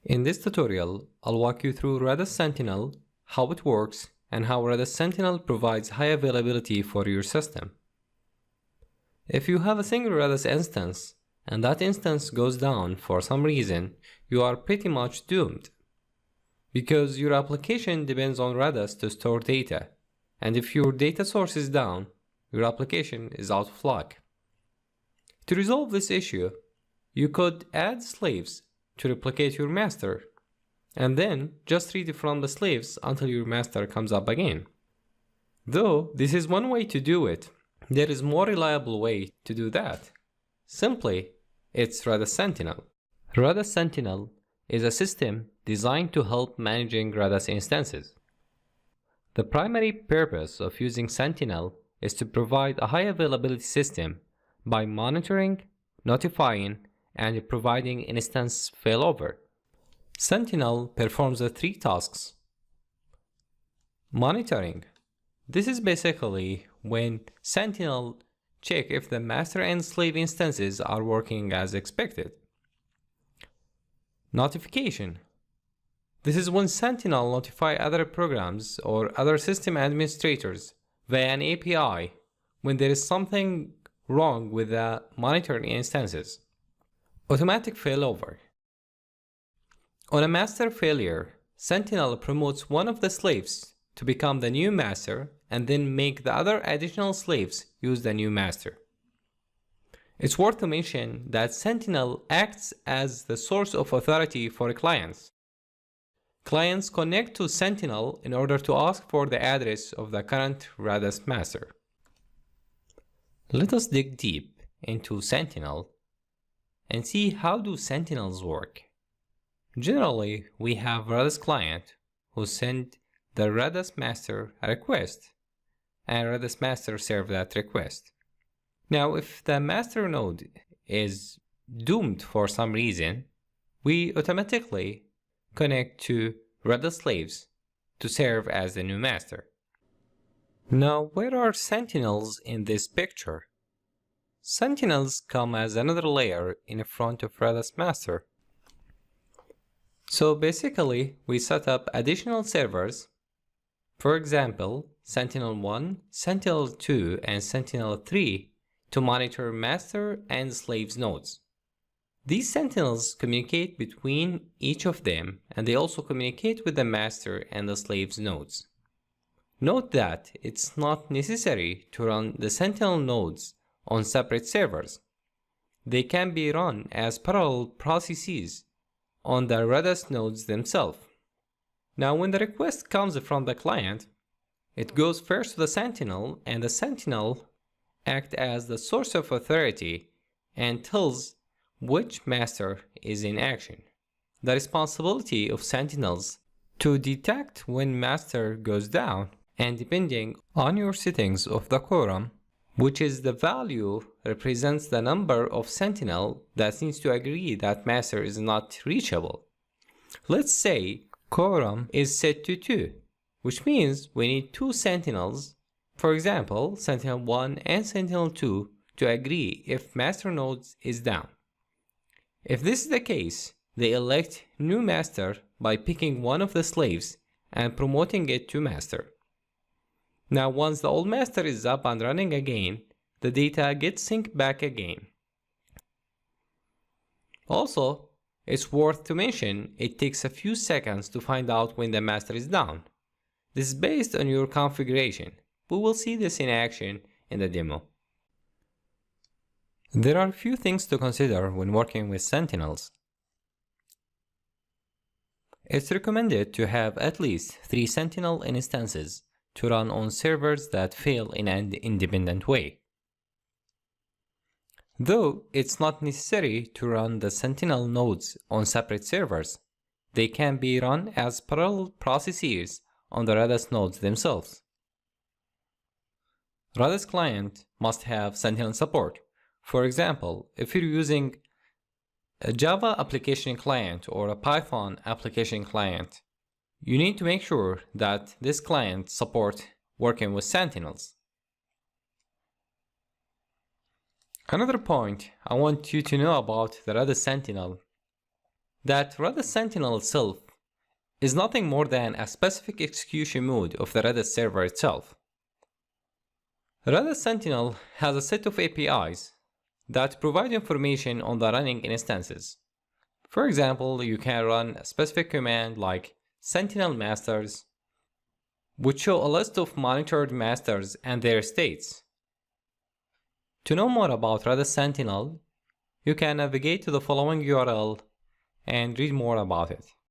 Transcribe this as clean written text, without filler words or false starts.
In this tutorial, I'll walk you through Redis Sentinel, how it works, and how Redis Sentinel provides high availability for your system. If you have a single Redis instance, and that instance goes down for some reason, you are pretty much doomed. Because your application depends on Redis to store data, and if your data source is down, your application is out of luck. To resolve this issue, you could add slaves to replicate your master, and then just read from the slaves until your master comes up again. Though this is one way to do it, there is a more reliable way to do that. Simply, it's Redis Sentinel. Redis Sentinel is a system designed to help managing Redis instances. The primary purpose of using Sentinel is to provide a high availability system by monitoring, notifying, and providing instance failover. Sentinel performs the three tasks. Monitoring. This is basically when Sentinel checks if the master and slave instances are working as expected. Notification. This is when Sentinel notifies other programs or other system administrators via an API when there is something wrong with the monitored instances. Automatic failover. On a master failure, Sentinel promotes one of the slaves to become the new master and then make the other additional slaves use the new master. It's worth to mention that Sentinel acts as the source of authority for clients. Clients connect to Sentinel in order to ask for the address of the current Redis master. Let us dig deep into Sentinel and see how do Sentinels work. Generally, we have Redis client who send the Redis master a request, and Redis master serve that request. Now, if the master node is doomed for some reason, we automatically connect to Redis slaves to serve as the new master. Now, where are Sentinels in this picture? Sentinels come as another layer in front of Redis master. So basically, we set up additional servers. For example, Sentinel-1, Sentinel-2, and Sentinel-3 to monitor master and slaves nodes. These Sentinels communicate between each of them, and they also communicate with the master and the slaves nodes. Note that it's not necessary to run the Sentinel nodes on separate servers. They can be run as parallel processes on the Redis nodes themselves. Now, when the request comes from the client, it goes first to the Sentinel, and the Sentinel acts as the source of authority and tells which master is in action. The responsibility of Sentinels to detect when master goes down, and depending on your settings of the quorum, which is the value represents the number of Sentinel that needs to agree that master is not reachable. Let's say quorum is set to 2, which means we need 2 Sentinels, for example, Sentinel-1 and Sentinel-2, to agree if master node is down. If this is the case, they elect new master by picking one of the slaves and promoting it to master. Now, once the old master is up and running again, the data gets synced back again. Also, it's worth to mention it takes a few seconds to find out when the master is down. This is based on your configuration. We will see this in action in the demo. There are a few things to consider when working with Sentinels. It's recommended to have at least 3 Sentinel instances to run on servers that fail in an independent way. Though it's not necessary to run the Sentinel nodes on separate servers, they can be run as parallel processes on the Redis nodes themselves. Redis client must have Sentinel support. For example, if you're using a Java application client or a Python application client, you need to make sure that this client supports working with Sentinels. Another point I want you to know about the Redis Sentinel that Redis Sentinel itself is nothing more than a specific execution mode of the Redis server itself. Redis Sentinel has a set of APIs that provide information on the running instances. For example, you can run a specific command like Sentinel masters, which show a list of monitored masters and their states. To know more about Redis Sentinel, you can navigate to the following URL and read more about it.